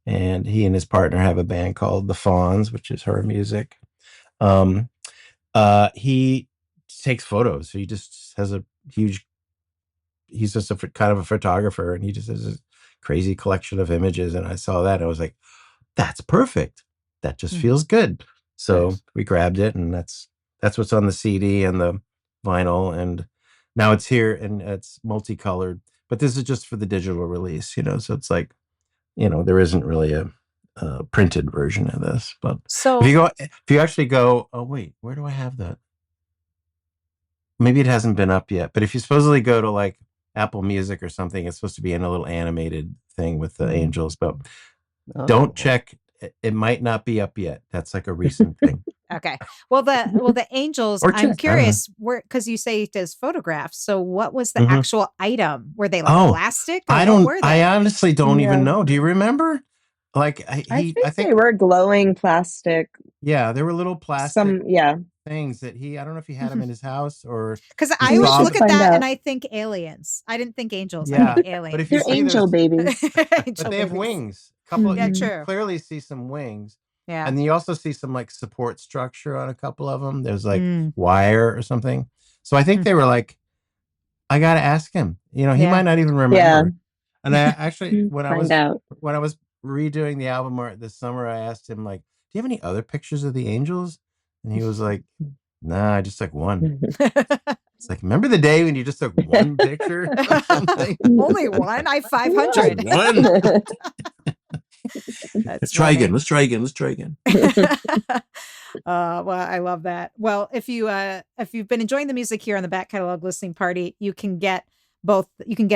and he and his partner have a band called The Fawns, which is her music. He takes photos. So he just has a huge. He's just kind of a photographer, and he just has a crazy collection of images. And I saw that, and I was like, "That's perfect. That just feels good." So we grabbed it, and that's what's on the CD and the vinyl, and now it's here and it's multicolored. But this is just for the digital release, so it's like, there isn't really a printed version of this. But So if you actually go, oh wait, where do I have that? Maybe it hasn't been up yet. But if you supposedly go to like Apple Music or something, it's supposed to be in a little animated thing with the angels. But don't check. It might not be up yet. That's like a recent thing. Okay. Well, the angels. Or I'm check, curious, because you say it does photographs. So, what was the actual item? Were they like plastic? Or what were they? I honestly don't even know. Do you remember? Like I think they were glowing plastic. Yeah, there were little plastic Yeah. things that I don't know if he had them in his house or Because I always look at that and I think aliens. I didn't think angels. Yeah, I think aliens. but if you They're see angel babies. but they have wings. You true. clearly see some wings. Yeah. And you also see some like support structure on a couple of them. There's like wire or something. So I think they were like, I got to ask him. He might not even remember. Yeah. And I actually, when I was redoing the album art this summer, I asked him like, do you have any other pictures of the angels? And he was like, nah, I just took one. It's like, remember the day when you just took one picture of something? Only one? I have 500. One. Let's try again. Let's try again. Well, I love that. Well, if you've been enjoying the music here on the Back Catalog Listening Party, you can get a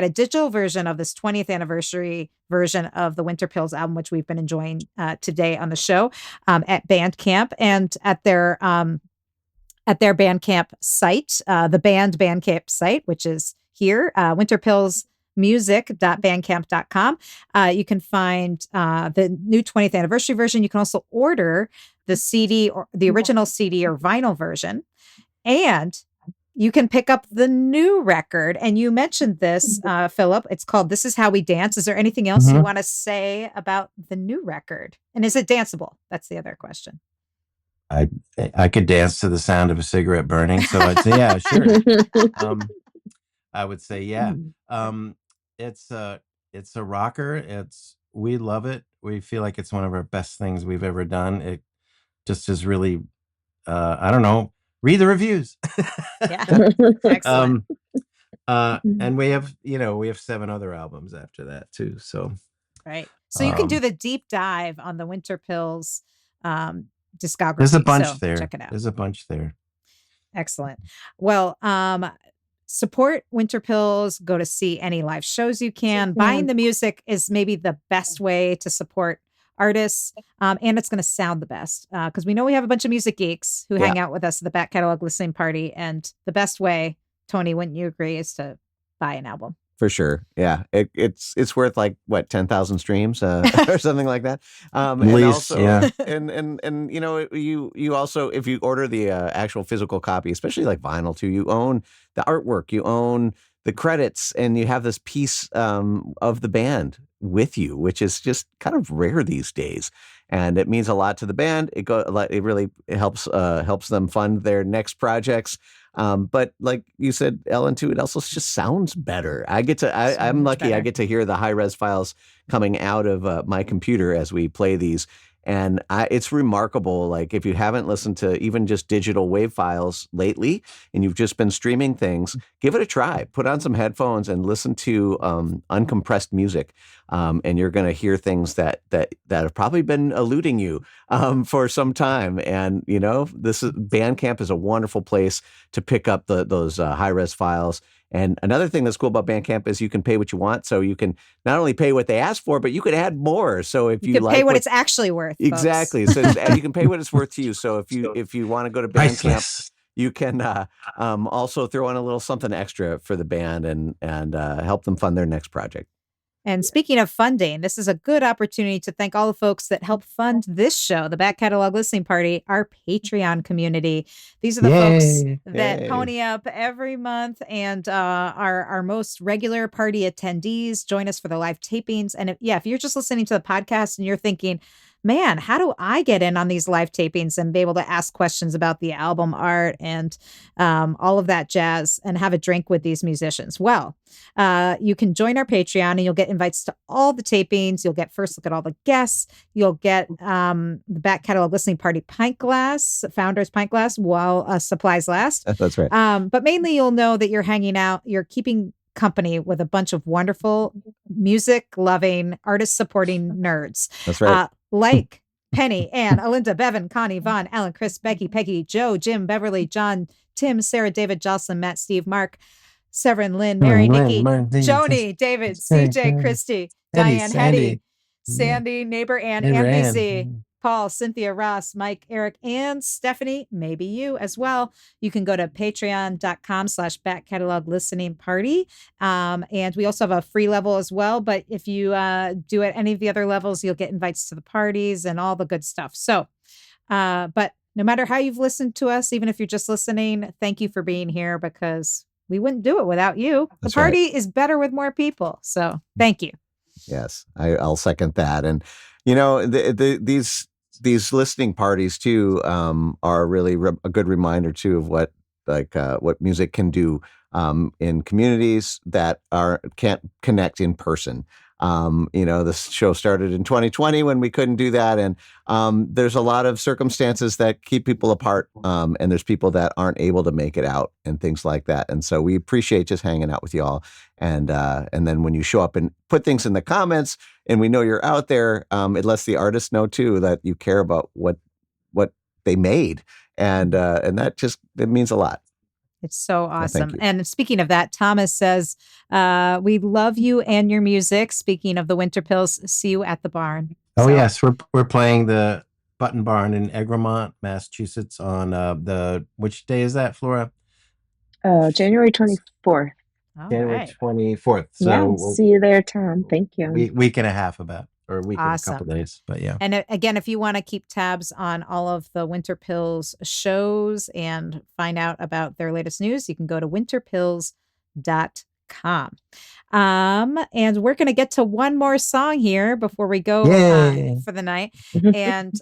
digital version of this 20th anniversary version of the Winterpills album, which we've been enjoying today on the show, at Bandcamp, and at their Bandcamp site, the band Bandcamp site, which is here, winterpillsmusic.bandcamp.com. You can find the new 20th anniversary version. You can also order the CD or the original CD or vinyl version, and you can pick up the new record. And you mentioned this, Philip. It's called "This Is How We Dance." Is there anything else you want to say about the new record? And is it danceable? That's the other question. I could dance to the sound of a cigarette burning, so I'd say yeah, sure. I would say yeah. It's a rocker. We love it. We feel like it's one of our best things we've ever done. It just is really, I don't know. Read the reviews. Yeah, excellent. And we have 7 other albums after that too. So right. So you can do the deep dive on the Winterpills discography. There's a bunch there. Check it out. There's a bunch there. Excellent. Well, support Winterpills. Go to see any live shows you can. Buying the music is maybe the best way to support artists, and it's going to sound the best because we know we have a bunch of music geeks who hang out with us at the back catalog listening party. And the best way, Tony, wouldn't you agree, is to buy an album? For sure. Yeah. It's worth like what, 10,000 streams or something like that. At And least, also, yeah. and you know, you also, if you order the actual physical copy, especially like vinyl too, you own the artwork, you own the credits, and you have this piece of the band with you, which is just kind of rare these days. And it means a lot to the band. It really helps them fund their next projects. But like you said, Ellen, too, it also just sounds better. I'm lucky. Better. I get to hear the high res files coming out of my computer as we play these. And it's remarkable. Like, if you haven't listened to even just digital wave files lately and you've just been streaming things, give it a try. Put on some headphones and listen to uncompressed music. And you're going to hear things that have probably been eluding you for some time. And, you know, Bandcamp is a wonderful place to pick up those high-res files. And another thing that's cool about Bandcamp is you can pay what you want. So you can not only pay what they ask for, but you could add more. So if you can like pay what it's actually worth. Exactly. So you can pay what it's worth to you. So if you want to go to Bandcamp, Priceless. you can also throw in a little something extra for the band and help them fund their next project. And speaking of funding, this is a good opportunity to thank all the folks that help fund this show, the Back Catalog Listening Party, our Patreon community. These are the folks that pony up every month and our most regular party attendees join us for the live tapings. And if you're just listening to the podcast and you're thinking, man, how do I get in on these live tapings and be able to ask questions about the album art and all of that jazz and have a drink with these musicians? Well, you can join our Patreon and you'll get invites to all the tapings. You'll get first look at all the guests. You'll get the Back Catalog Listening Party pint glass, Founders pint glass, while supplies last. That's right. But mainly you'll know that you're hanging out, you're keeping company with a bunch of wonderful music loving, artist supporting nerds. That's right. Like Penny, Ann, Alinda, Bevan, Connie, Vaughn, Alan, Chris, Becky, Peggy, Joe, Jim, Beverly, John, Tim, Sarah, David, Jocelyn, Matt, Steve, Mark, Severin, Lynn, Mary, Nikki, Joni, David, CJ, Christy, Diane, Hetty, Sandy, Neighbor, Ann, NBC, Paul, Cynthia, Ross, Mike, Eric, and Stephanie, maybe you as well. You can go to patreon.com/back catalog listening party. And we also have a free level as well. But if you do at any of the other levels, you'll get invites to the parties and all the good stuff. So, but no matter how you've listened to us, even if you're just listening, thank you for being here because we wouldn't do it without you. That's the party is better with more people. So thank you. Yes, I'll second that. And, you know, these listening parties too are really a good reminder too of what music can do in communities that can't connect in person. You know, this show started in 2020 when we couldn't do that, and there's a lot of circumstances that keep people apart, and there's people that aren't able to make it out and things like that. And so we appreciate just hanging out with y'all. And then when you show up and put things in the comments, and we know you're out there, it lets the artists know too that you care about what they made, and that it means a lot. It's so awesome. you. And speaking of that, Thomas says, we love you and your music. Speaking of the Winterpills, see you at the barn. Oh, yes. We're playing the Button Barn in Egremont, Massachusetts on which day is that, Flora? January 24th. January 24th. So yeah, we'll see you there, Tom. Thank you. week and a half or a week and a couple days. But yeah. And again, if you want to keep tabs on all of the Winterpills shows and find out about their latest news, you can go to winterpills.com. And we're going to get to one more song here before we go for the night. And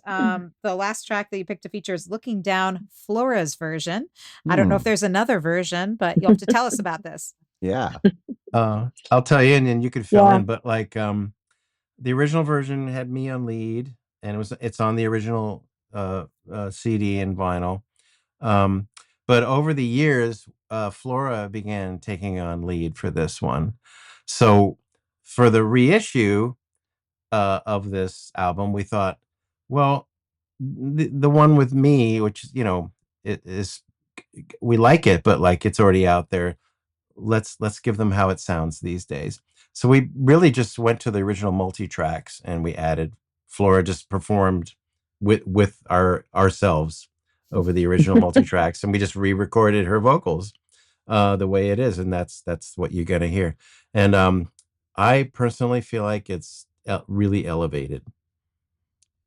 the last track that you picked to feature is Looking Down, Flora's version. I don't know if there's another version, but you'll have to tell us about this. Yeah. I'll tell you, and then you could fill in. But like the original version had me on lead, and it's on the original CD and vinyl. But over the years, Flora began taking on lead for this one. So for the reissue of this album, we thought, well, the one with me, which it is, we like it, but like it's already out there. Let's give them how it sounds these days. So we really just went to the original multi-tracks and we added Flora just performed with ourselves over the original multi-tracks, and we just re-recorded her vocals the way it is, and that's what you're gonna hear. And I personally feel like it's really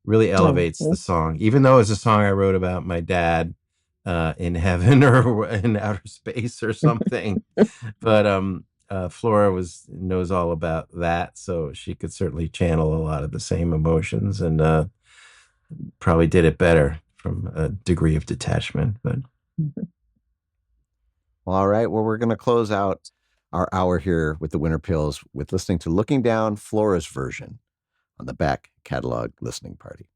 really elevates the song, even though it's a song I wrote about my dad in heaven or in outer space or something. But Flora knows all about that, so she could certainly channel a lot of the same emotions, and probably did it better from a degree of detachment. But Well, all right. Well, we're going to close out our hour here with the Winterpills with listening to Looking Down, Flora's version on the back catalog listening party.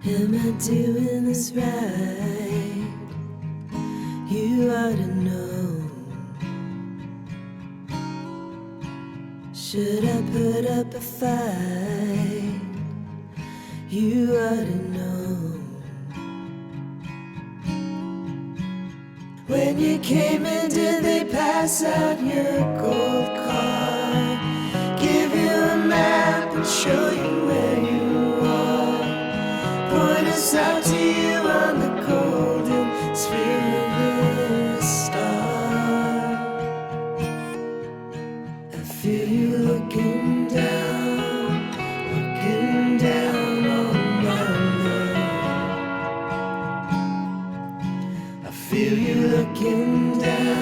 Am I doing this right? You ought to know. Should I put up a fight? You ought to know. When you came in, did they pass out your gold card? Give you a map and show you where you are. Point us out to you on the golden sphere of the star. I feel you looking down on my love. I feel you looking down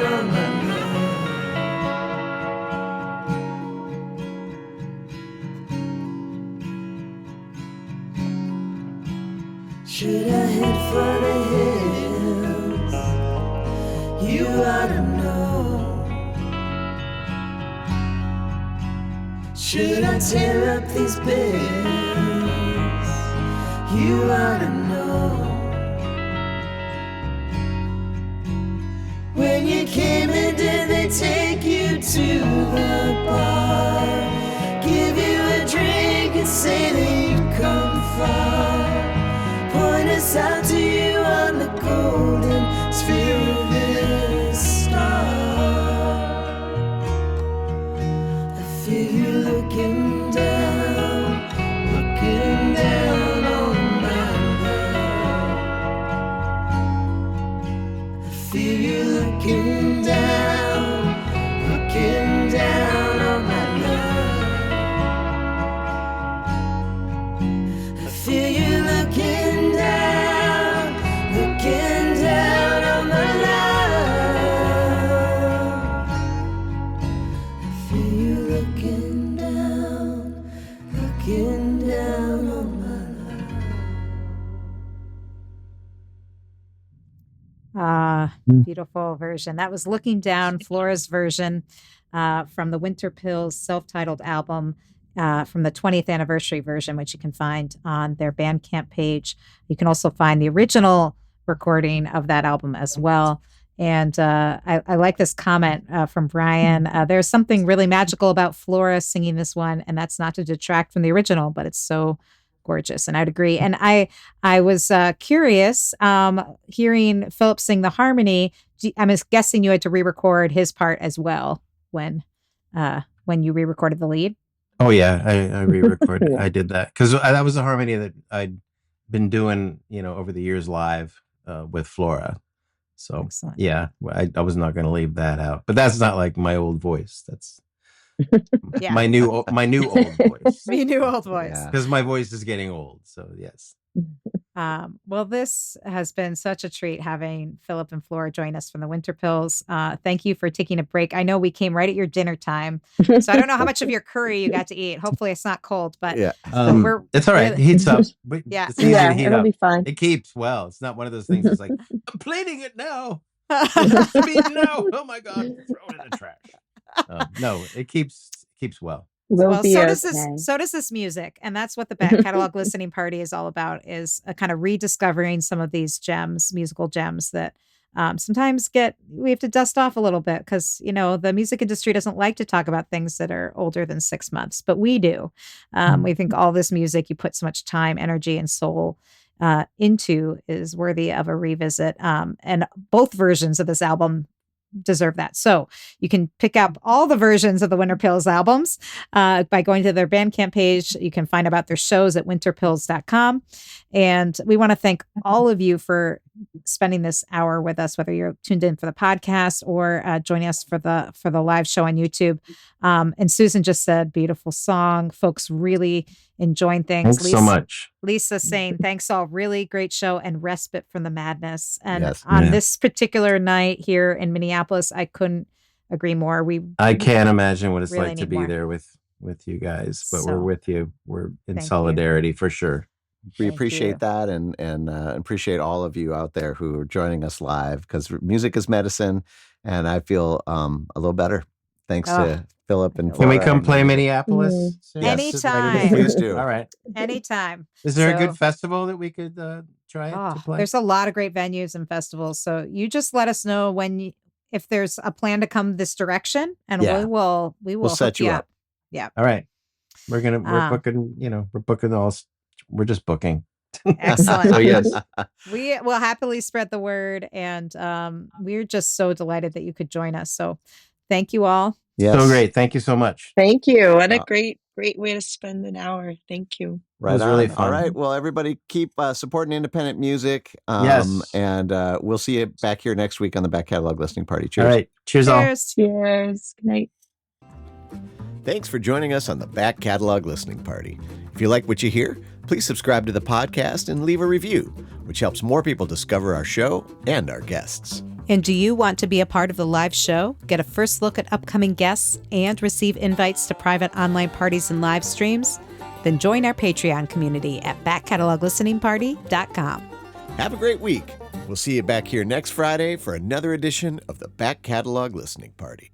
on my love. Should I head for the hills? You ought to know. Should I tear up these bills? You ought to know. When you came in, did they take you to the bar? Give you a drink and say that you'd come far. Point us out to you on the golden sphere of this star. I feel you looking down on my love. I feel you looking down on my love. I feel you looking down on my love. I feel you looking down on my love. Beautiful version. That was Looking Down, Flora's version from the Winterpills self-titled album from the 20th anniversary version, which you can find on their Bandcamp page. You can also find the original recording of that album as well. And I like this comment from Brian. There's something really magical about Flora singing this one, and that's not to detract from the original, but it's so gorgeous. And I'd agree. And I was curious, hearing Philip sing the harmony. I'm guessing you had to re-record his part as well when you re-recorded the lead. oh yeah, I re-recorded. I did that because that was a harmony that I'd been doing, over the years live with Flora. So Excellent. yeah, I was not going to leave that out. But that's not like my old voice. That's Yeah. my new old voice. Me new old voice. Yeah. Because my voice is getting old. So yes. Well, this has been such a treat having Philip and Flora join us from the Winterpills. Thank you for taking a break. I know we came right at your dinner time, so I don't know how much of your curry you got to eat. Hopefully it's not cold, but Yeah. It's all right. It heats up. But Yeah. It's easy to heat it'll up. be fine. It keeps well. It's not one of those things that's like, I'm plating it now. Speed now. Oh my God. Throw it in the trash. No, it keeps well. We'll Well, be so okay. does this. So does this music, and that's what the back catalog listening party is all about: is a kind of rediscovering some of these gems, musical gems that sometimes we have to dust off a little bit because the music industry doesn't like to talk about things that are older than 6 months, but we do. We think all this music you put so much time, energy, and soul into is worthy of a revisit. And both versions of this album deserve that. So you can pick up all the versions of the Winterpills albums by going to their Bandcamp page. You can find about their shows at winterpills.com. And we want to thank all of you for spending this hour with us, whether you're tuned in for the podcast or joining us for the live show on YouTube. And Susan just said, beautiful song. Folks really enjoying things. Thanks so much. Lisa saying, thanks all. Really great show and respite from the madness. And Yes. on this particular night here in Minneapolis, I couldn't agree more. I can't imagine what it's really like to need be more. there with you guys, but So, we're with you. We're in thank you. solidarity for sure. We Thank appreciate you. that and appreciate all of you out there who are joining us live because music is medicine, and I feel a little better thanks to Philip and Can we Flora come and play the music. Minneapolis? soon? Yes. Anytime. Please do. All right. Anytime. Is there a So- good festival that we could try to Oh, play? there's a lot of great venues and festivals. So you just let us know if there's a plan to come this direction, and Yeah. we will set hook you you up. up. Yeah. All right. We're booking, we're just booking. Excellent. So yes. We will happily spread the word, and we're just so delighted that you could join us. So thank you all. Yes. So great. Thank you so much. Thank you. What a great way to spend an hour. Thank you. Right. It was really on. fun. All right. Well, everybody keep supporting independent music. Yes. And we'll see you back here next week on the Back Catalog Listening Party. Cheers. All right. Cheers all. Cheers. Cheers. Good night. Thanks for joining us on the Back Catalog Listening Party. If you like what you hear, please subscribe to the podcast and leave a review, which helps more people discover our show and our guests. And do you want to be a part of the live show, get a first look at upcoming guests, and receive invites to private online parties and live streams? Then join our Patreon community at backcataloglisteningparty.com. Have a great week. We'll see you back here next Friday for another edition of the Back Catalog Listening Party.